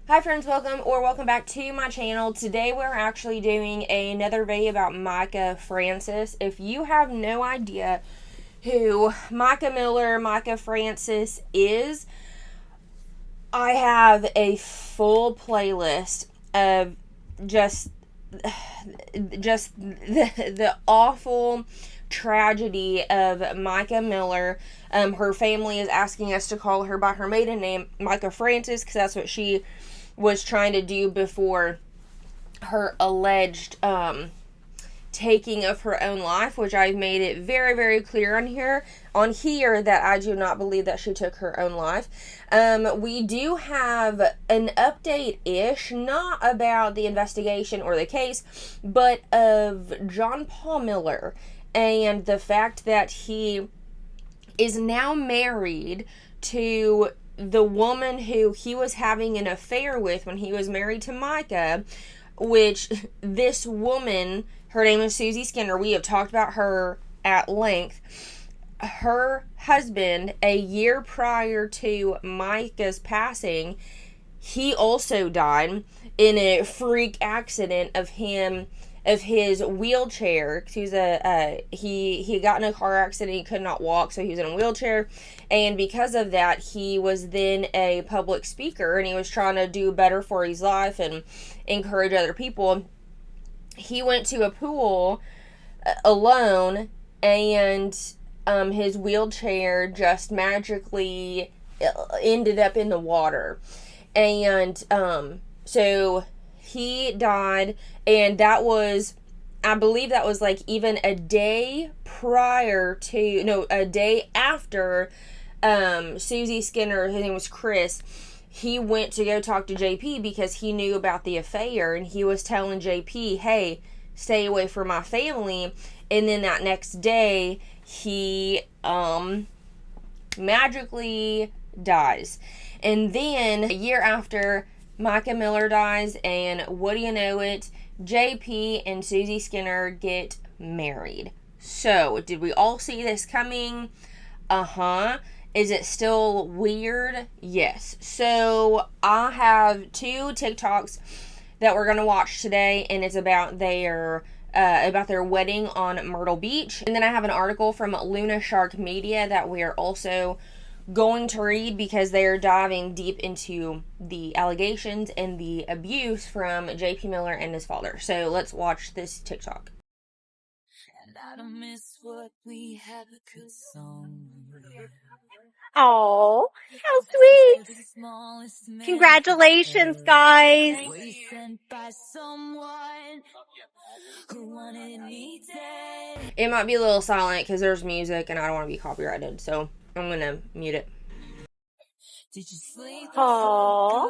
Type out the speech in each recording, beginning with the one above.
Hi friends, welcome back to my channel. Today we're actually doing another video about Micah Francis. If you have no idea who Micah Francis is, I have a full playlist of just the awful tragedy of Micah Miller. Her family is asking us to call her by her maiden name, Micah Francis, because that's what she was trying to do before her alleged taking of her own life, which I've made it very, very clear on here that I do not believe that she took her own life. We do have an update-ish, not about the investigation or the case, but of John Paul Miller and the fact that he is now married to the woman who he was having an affair with when he was married to Micah, which this woman, her name is Susie Skinner. We have talked about her at length. Her husband, a year prior to Micah's passing, he also died in a freak accident of his wheelchair. He got in a car accident. He could not walk, so he was in a wheelchair, and because of that, he was then a public speaker, and he was trying to do better for his life and encourage other people. He went to a pool alone, and his wheelchair just magically ended up in the water, and so he died, and I believe that was like even a day after Susie Skinner, his name was Chris, he went to go talk to JP because he knew about the affair, and he was telling JP, hey, stay away from my family. And then that next day, he magically dies. And then a year after, Micah Miller dies, and what do you know it, JP and Susie Skinner get married. So, did we all see this coming? Is it still weird? Yes. So, I have two TikToks that we're going to watch today, and it's about their wedding on Myrtle Beach. And then I have an article from Luna Shark Media that we are also going to read because they are diving deep into the allegations and the abuse from JP Miller and his father. So let's watch this TikTok. And I don't miss what we had a good song. Oh, how sweet. Congratulations, guys. It might be a little silent because there's music and I don't want to be copyrighted, so I'm going to mute it. Oh,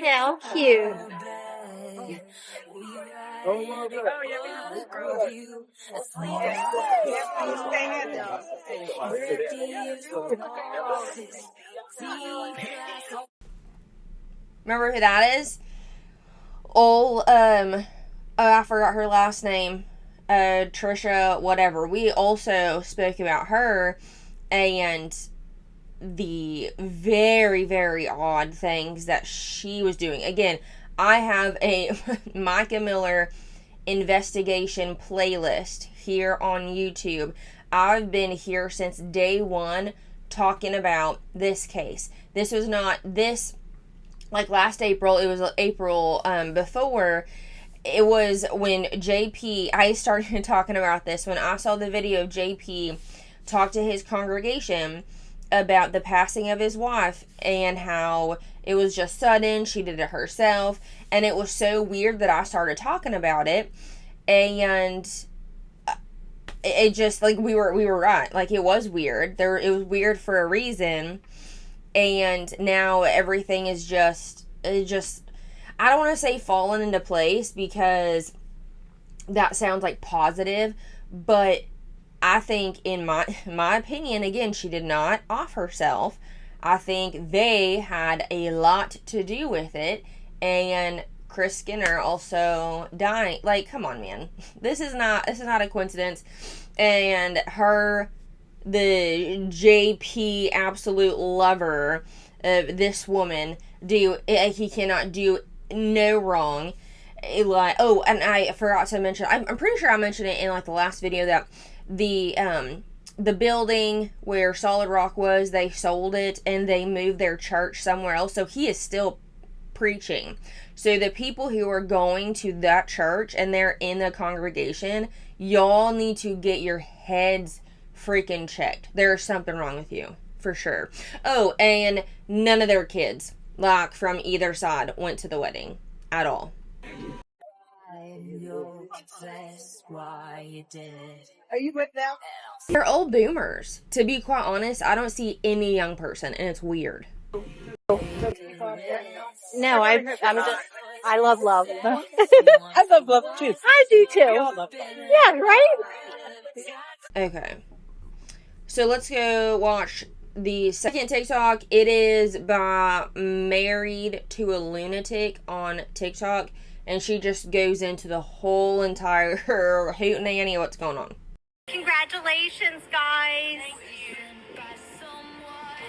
how cute. Remember who that is? I forgot her last name. Trisha, whatever. We also spoke about her and the very, very odd things that she was doing. Again, I have a Micah Miller investigation playlist here on YouTube. I've been here since day one talking about this case. This was not this, like last April, it was April before. It was when I started talking about this when I saw the video of JP talk to his congregation about the passing of his wife and how it was just sudden, she did it herself, and it was so weird that I started talking about it, and it just, like, we were right, like, it was weird. It was weird for a reason, and now everything is just I don't want to say fallen into place because that sounds like positive, but I think, in my opinion, again, she did not off herself. I think they had a lot to do with it, and Chris Skinner also dying. Like, come on, man. This is not a coincidence. And the JP absolute lover of this woman do, he cannot do no wrong. Like, oh, and I forgot to mention, I'm pretty sure I mentioned it in like the last video, that the building where Solid Rock was, they sold it and they moved their church somewhere else, so he is still preaching. So the people who are going to that church and they're in the congregation, y'all need to get your heads freaking checked. There's something wrong with you, for sure. Oh, and none of their kids, like, from either side went to the wedding at all. Are you with now? They're old boomers. To be quite honest, I don't see any young person, and it's weird. No, I love love. I love love too. I do too. We all love love. Yeah, right? Okay. So let's go watch the second TikTok. It is by Married to a Lunatic on TikTok. And she just goes into the whole entire hootenanny what's going on. Congratulations, guys.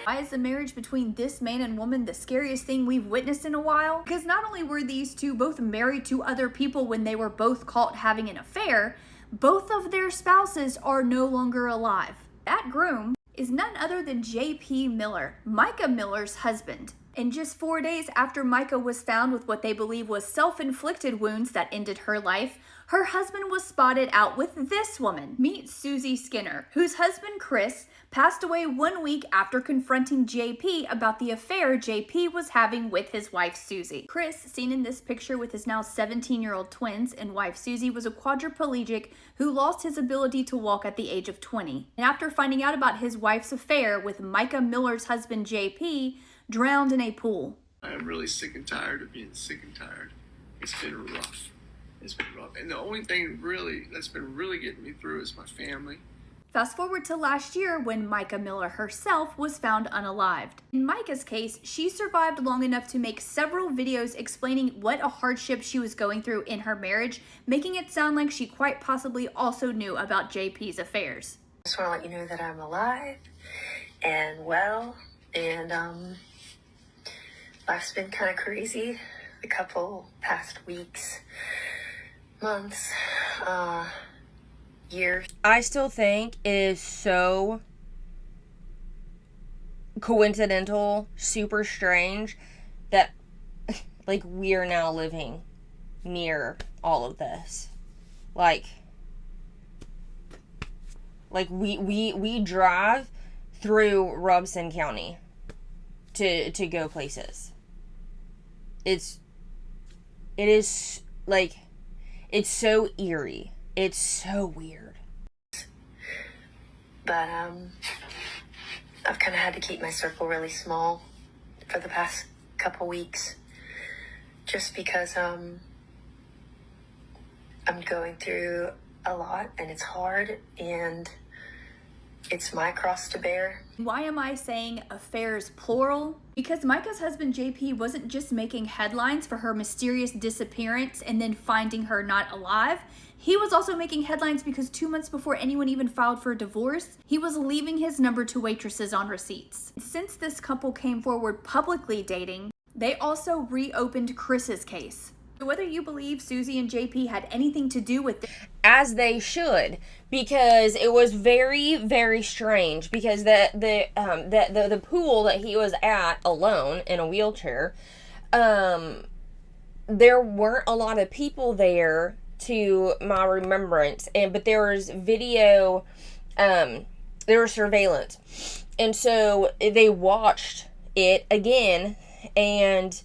Why is the marriage between this man and woman the scariest thing we've witnessed in a while? Because not only were these two both married to other people when they were both caught having an affair, both of their spouses are no longer alive. That groom is none other than J.P. Miller, Micah Miller's husband. And just 4 days after Micah was found with what they believe was self-inflicted wounds that ended her life, her husband was spotted out with this woman. Meet Susie Skinner, whose husband Chris passed away 1 week after confronting JP about the affair JP was having with his wife Susie. Chris, seen in this picture with his now 17-year-old twins and wife Susie, was a quadriplegic who lost his ability to walk at the age of 20. And after finding out about his wife's affair with Micah Miller's husband JP, drowned in a pool. I'm really sick and tired of being sick and tired. It's been rough. It's been rough. And the only thing that's been really getting me through is my family. Fast forward to last year when Micah Miller herself was found unalived. In Micah's case, she survived long enough to make several videos explaining what a hardship she was going through in her marriage, making it sound like she quite possibly also knew about JP's affairs. I just want to let you know that I'm alive and well, and life's been kind of crazy the couple past weeks, months, years. I still think it is so coincidental, super strange that like we are now living near all of this. Like we drive through Robson County to go places. It is like, it's so eerie. It's so weird. But I've kind of had to keep my circle really small for the past couple weeks, just because I'm going through a lot and it's hard and it's my cross to bear. Why am I saying affairs plural? Because Micah's husband JP wasn't just making headlines for her mysterious disappearance and then finding her not alive. He was also making headlines because 2 months before anyone even filed for a divorce, he was leaving his number to waitresses on receipts. Since this couple came forward publicly dating, they also reopened Chris's case. So whether you believe Susie and JP had anything to do with this, as they should, because it was very, very strange, because the pool that he was at alone in a wheelchair, there weren't a lot of people there to my remembrance, but there was video, there was surveillance, and so they watched it again, and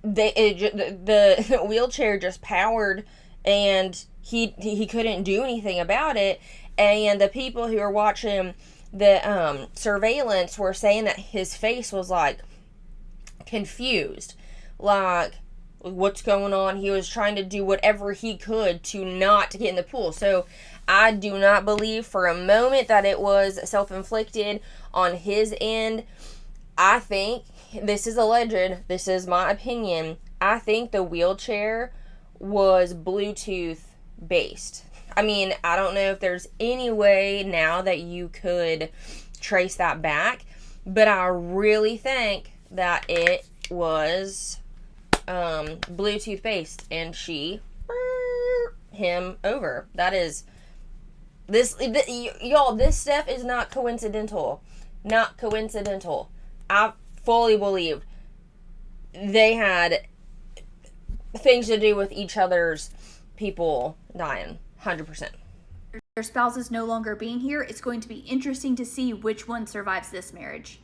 the wheelchair just powered, and he couldn't do anything about it. And the people who were watching the surveillance were saying that his face was like confused, like what's going on. He was trying to do whatever he could to not get in the pool. So I do not believe for a moment that it was self-inflicted on his end. I think, this is alleged, this is my opinion, I think the wheelchair was Bluetooth based. I mean, I don't know if there's any way now that you could trace that back, but I really think that it was blue toothpaste, and she him over. That is y'all, this stuff is not coincidental. Not coincidental. I fully believe they had things to do with each other's people dying. 100%. Their spouses no longer being here, it's going to be interesting to see which one survives this marriage.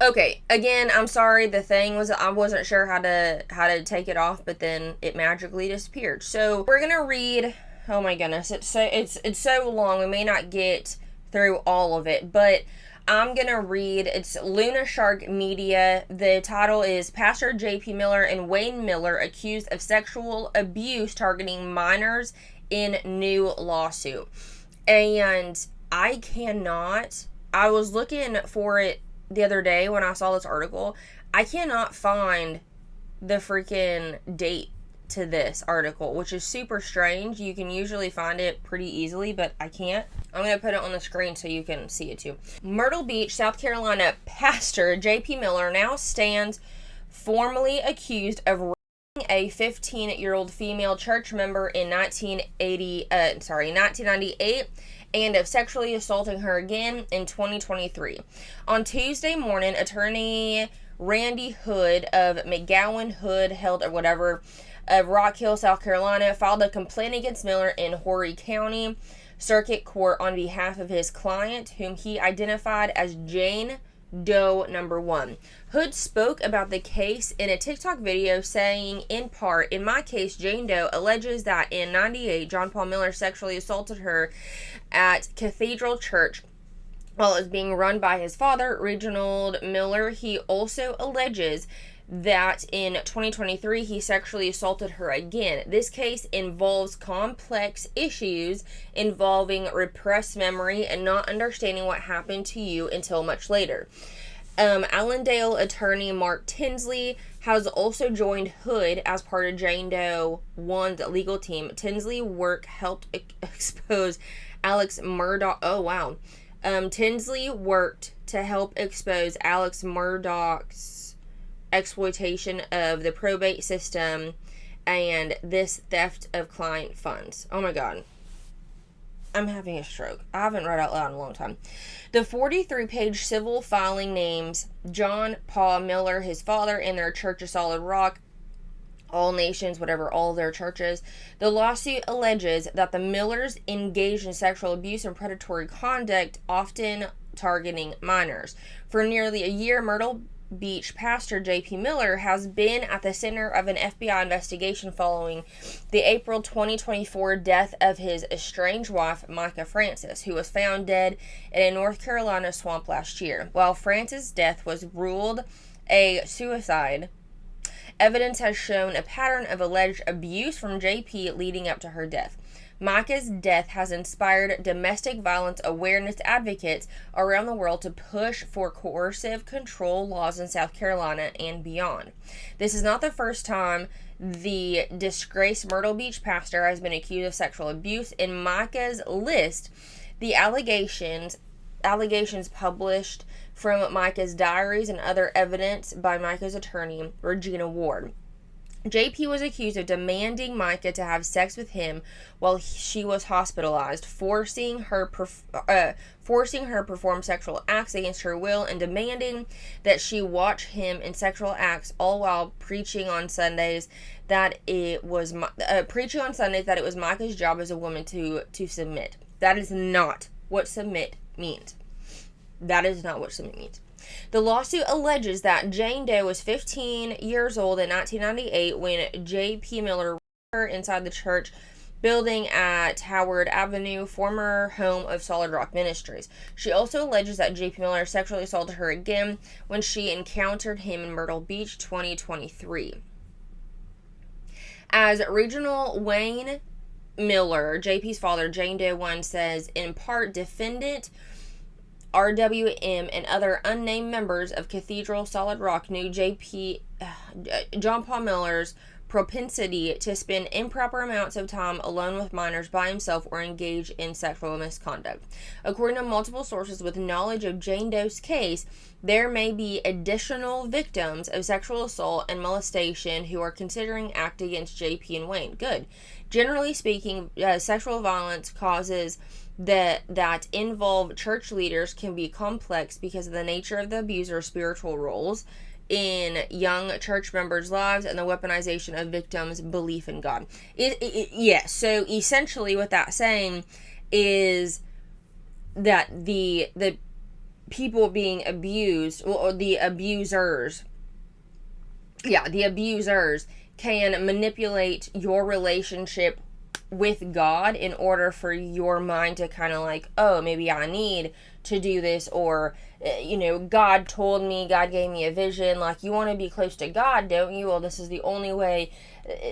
Okay, again, I'm sorry, the thing was, I wasn't sure how to take it off, but then it magically disappeared. So we're gonna read, oh my goodness, it's so long, we may not get through all of it, but I'm gonna read, it's Luna Shark Media. The title is Pastor J.P. Miller and Wayne Miller accused of sexual abuse targeting minors in new lawsuit. And I was looking for it the other day when I saw this article. I cannot find the freaking date to this article, which is super strange. You can usually find it pretty easily, but I can't. I'm going to put it on the screen so you can see it too. Myrtle Beach, South Carolina pastor J.P. Miller now stands formally accused of raping a 15-year-old female church member in 1998 and of sexually assaulting her again in 2023. On Tuesday morning, attorney Randy Hood of McGowan Hood held or whatever of Rock Hill, South Carolina, filed a complaint against Miller in Horry County Circuit Court on behalf of his client, whom he identified as Jane Doe number 1. Hood spoke about the case in a TikTok video saying, in part, "In my case, Jane Doe alleges that in 98, John Paul Miller sexually assaulted her at Cathedral Church while it was being run by his father, Reginald Miller. He also alleges that in 2023 he sexually assaulted her again. This case involves complex issues involving repressed memory and not understanding what happened to you until much later." Allendale attorney Mark Tinsley has also joined Hood as part of Jane Doe 1's legal team. Tinsley's work helped expose Alex Murdaugh. Oh, wow. Tinsley worked to help expose Alex Murdaugh's exploitation of the probate system and this theft of client funds. Oh my god. I'm having a stroke. I haven't read out loud in a long time. The 43-page civil filing names John Paul Miller, his father, and their Church of Solid Rock, All Nations, whatever, all their churches. The lawsuit alleges that the Millers engaged in sexual abuse and predatory conduct, often targeting minors. For nearly a year, Myrtle Beach pastor J.P. Miller has been at the center of an FBI investigation following the April 2024 death of his estranged wife, Micah Francis, who was found dead in a North Carolina swamp last year. While Francis' death was ruled a suicide, evidence has shown a pattern of alleged abuse from J.P. leading up to her death. Micah's death has inspired domestic violence awareness advocates around the world to push for coercive control laws in South Carolina and beyond. This is not the first time the disgraced Myrtle Beach pastor has been accused of sexual abuse. In Micah's list, the allegations published from Micah's diaries and other evidence by Micah's attorney, Regina Ward. JP was accused of demanding Micah to have sex with him while she was hospitalized, forcing her perform sexual acts against her will, and demanding that she watch him in sexual acts, all while preaching on Sundays that it was Micah's job as a woman to submit. That is not what submit means. That is not what submit means. The lawsuit alleges that Jane Doe was 15 years old in 1998 when J.P. Miller raped her inside the church building at Howard Avenue, former home of Solid Rock Ministries. She also alleges that J.P. Miller sexually assaulted her again when she encountered him in Myrtle Beach, 2023. As Regional Wayne Miller, J.P.'s father, Jane Doe 1, says, in part, defendant RWM and other unnamed members of Cathedral Solid Rock knew John Paul Miller's propensity to spend improper amounts of time alone with minors by himself or engage in sexual misconduct. According to multiple sources with knowledge of Jane Doe's case, there may be additional victims of sexual assault and molestation who are considering act against JP and Wayne. Good. Generally speaking, sexual violence causes that involve church leaders can be complex because of the nature of the abuser's spiritual roles in young church members' lives and the weaponization of victims' belief in God. Yes, so essentially what that's saying is that the people being abused, or the abusers can manipulate your relationship with God in order for your mind to kind of like, oh, maybe I need to do this, or God told me, God gave me a vision, like, you want to be close to God, don't you? Well, this is the only way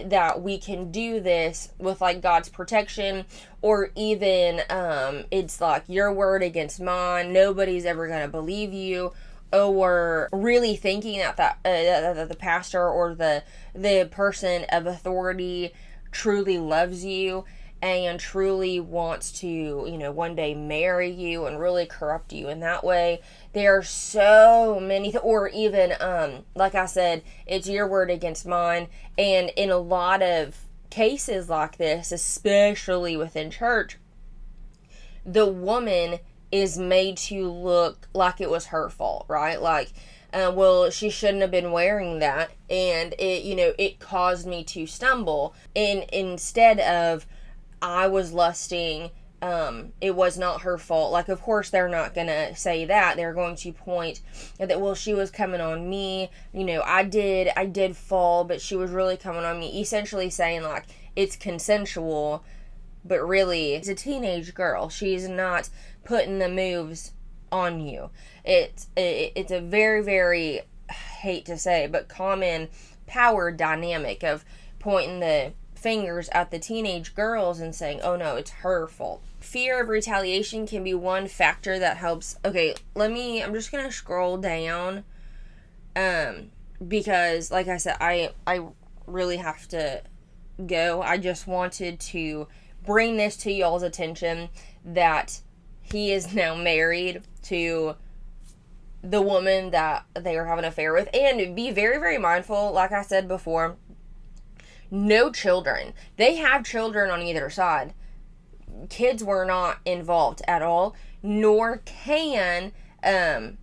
that we can do this with like God's protection. Or even it's like your word against mine, nobody's ever gonna believe you. Or really thinking that the pastor or the person of authority truly loves you and truly wants to, one day marry you and really corrupt you in that way. There are so many, or even, like I said, it's your word against mine. And in a lot of cases like this, especially within church, the woman is made to look like it was her fault, right? Like, well, she shouldn't have been wearing that, and it caused me to stumble. And instead of, I was lusting, it was not her fault. Like, of course, they're not gonna say that. They're going to point that, well, she was coming on me. I did fall, but she was really coming on me. Essentially saying, like, it's consensual, but really, it's a teenage girl. She's not putting the moves on you. It's a very, very, I hate to say, but common power dynamic of pointing the fingers at the teenage girls and saying, oh no, it's her fault. Fear of retaliation can be one factor that helps. Okay, I'm just gonna scroll down, because like I said, I really have to go. I just wanted to bring this to y'all's attention, that he is now married to the woman that they are having an affair with. And be very, very mindful, like I said before, no children. They have children on either side. Kids were not involved at all, nor can John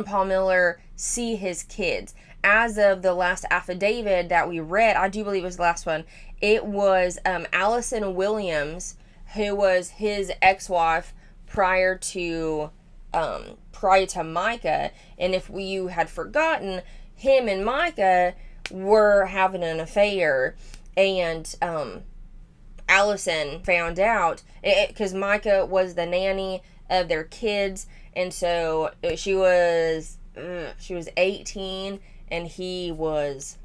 Paul Miller see his kids. As of the last affidavit that we read, I do believe it was the last one, it was Allison Williams, who was his ex-wife prior to Micah. And if you had forgotten, him and Micah were having an affair, and Allison found out because Micah was the nanny of their kids, and so she was 18 and he was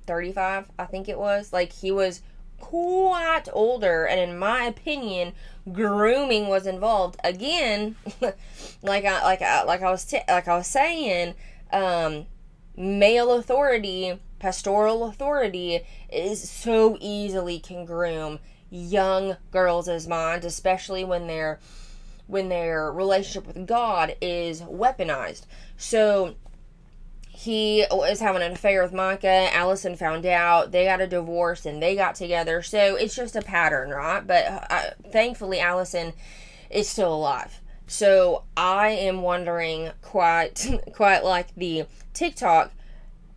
35, I think it was. Like, he was quite older, and in my opinion, grooming was involved. Again, like I was saying, male authority, pastoral authority is so easily can groom young girls' minds, especially when their relationship with God is weaponized. So he was having an affair with Micah. Allison found out. They got a divorce and they got together. So it's just a pattern, right? But thankfully, Allison is still alive. So I am wondering, quite like the TikTok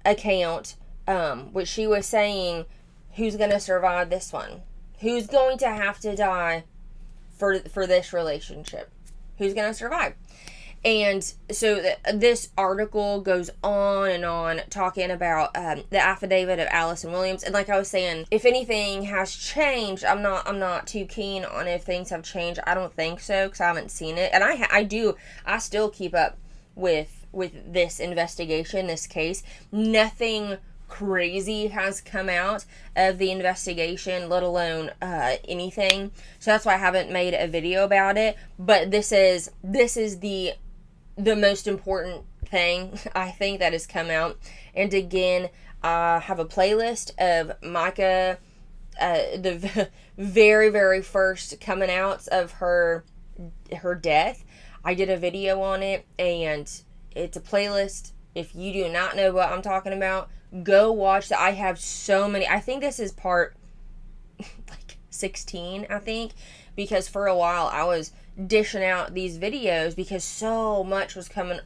account, which she was saying, who's going to survive this one? Who's going to have to die for this relationship? Who's going to survive? And so this article goes on and on talking about the affidavit of Allison Williams. And like I was saying, if anything has changed, I'm not too keen on if things have changed. I don't think so, because I haven't seen it. And I still keep up with this investigation, this case. Nothing crazy has come out of the investigation, let alone anything. So that's why I haven't made a video about it. But this is the most important thing, I think, that has come out. And again, I have a playlist of Micah, the very, very first coming outs of her death. I did a video on it, and it's a playlist. If you do not know what I'm talking about, go watch that. I have so many. I think this is part 16, I think, because for a while I was dishing out these videos because so much was coming,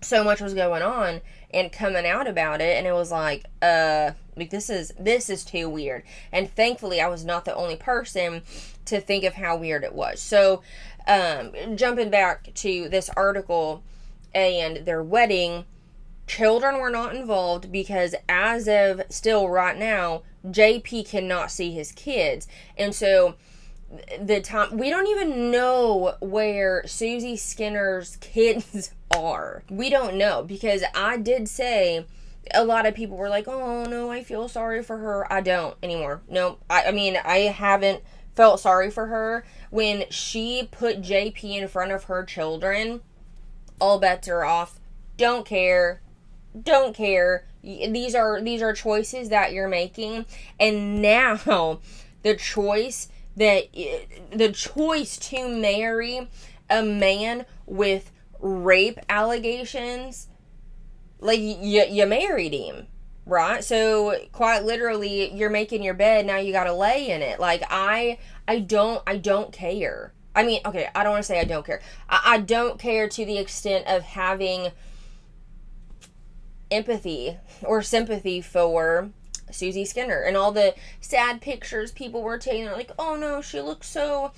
so much was going on and coming out about it, and it was like this is too weird. And thankfully I was not the only person to think of how weird it was. So jumping back to this article and their wedding, children were not involved because as of still right now, JP cannot see his kids. And so the time, we don't even know where Susie Skinner's kids are. We don't know, because I did say, a lot of people were like, oh no, I feel sorry for her. I don't anymore. No, I mean, I haven't felt sorry for her. When she put JP in front of her children, all bets are off. Don't care. These are choices that you're making, and now the choice to marry a man with rape allegations, like, you married him, right? So quite literally, you're making your bed, now you gotta lay in it. Like, I don't care. I mean, okay, I don't want to say I don't care. I don't care to the extent of having empathy or sympathy for Susie Skinner and all the sad pictures people were taking. Like, oh no, she looks so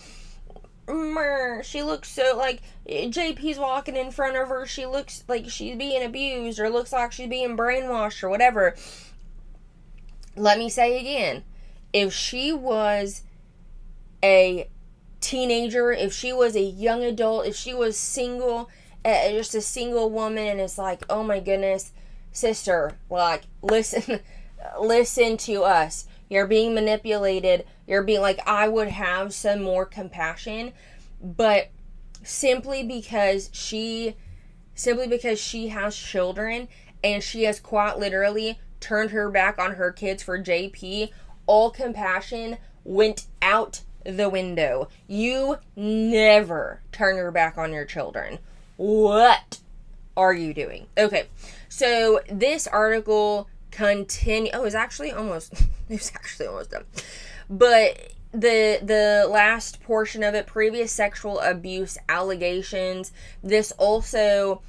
like JP's walking in front of her, she looks like she's being abused, or looks like she's being brainwashed, or whatever. Let me say again, if she was a teenager, if she was a young adult, if she was single, just a single woman, and it's like, oh my goodness, sister, like, listen to us, you're being manipulated, you're being, like, I would have some more compassion. But simply because she has children, and she has quite literally turned her back on her kids for JP, all compassion went out the window. You never turn your back on your children. What are you doing? Okay, so this article continue. Oh, it was actually almost done. But the last portion of it, previous sexual abuse allegations. This also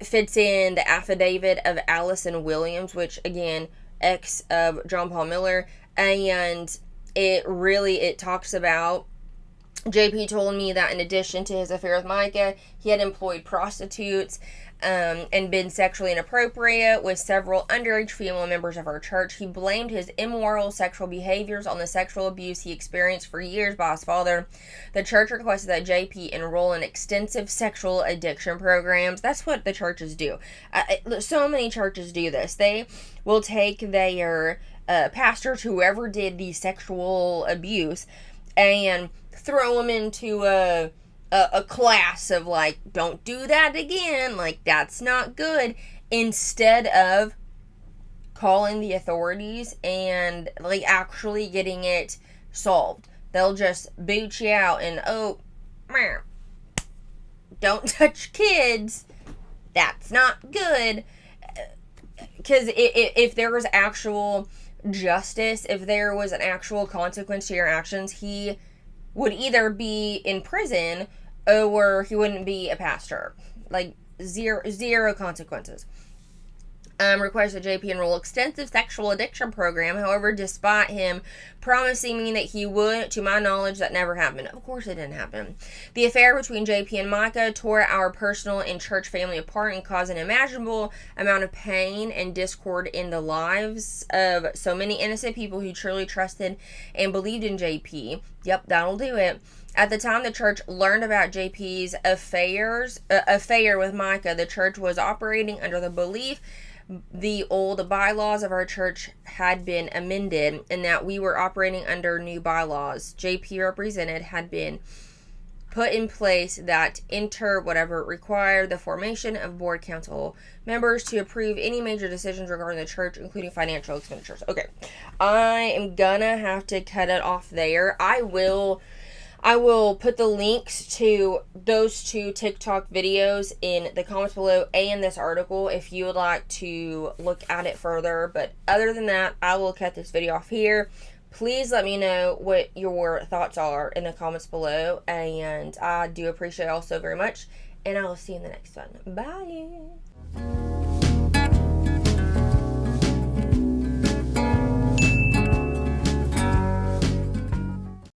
fits in the affidavit of Allison Williams, which, again, ex of John Paul Miller, and it talks about, JP told me that in addition to his affair with Micah, he had employed prostitutes and been sexually inappropriate with several underage female members of our church. He blamed his immoral sexual behaviors on the sexual abuse he experienced for years by his father. The church requested that JP enroll in extensive sexual addiction programs. That's what the churches do. So many churches do this. They will take their pastors, whoever did the sexual abuse, and throw them into a class of, like, don't do that again, like, that's not good, instead of calling the authorities and, like, actually getting it solved. They'll just boot you out and, oh, don't touch kids, that's not good. Because if there was actual justice, if there was an actual consequence to your actions, he would either be in prison or he wouldn't be a pastor. Like, zero consequences. Requires that JP enroll extensive sexual addiction program. However, despite him promising me that he would, to my knowledge, that never happened. Of course it didn't happen. The affair between JP and Micah tore our personal and church family apart and caused an unimaginable amount of pain and discord in the lives of so many innocent people who truly trusted and believed in JP. Yep, that'll do it. At the time the church learned about JP's affair with Micah, the church was operating under the belief the old bylaws of our church had been amended and that we were operating under new bylaws JP represented had been put in place that enter whatever require the formation of board council members to approve any major decisions regarding the church, including financial expenditures. Okay, I am gonna have to cut it off there. I will put the links to those 2 TikTok videos in the comments below and this article if you would like to look at it further. But other than that, I will cut this video off here. Please let me know what your thoughts are in the comments below. And I do appreciate it all so very much. And I will see you in the next one. Bye.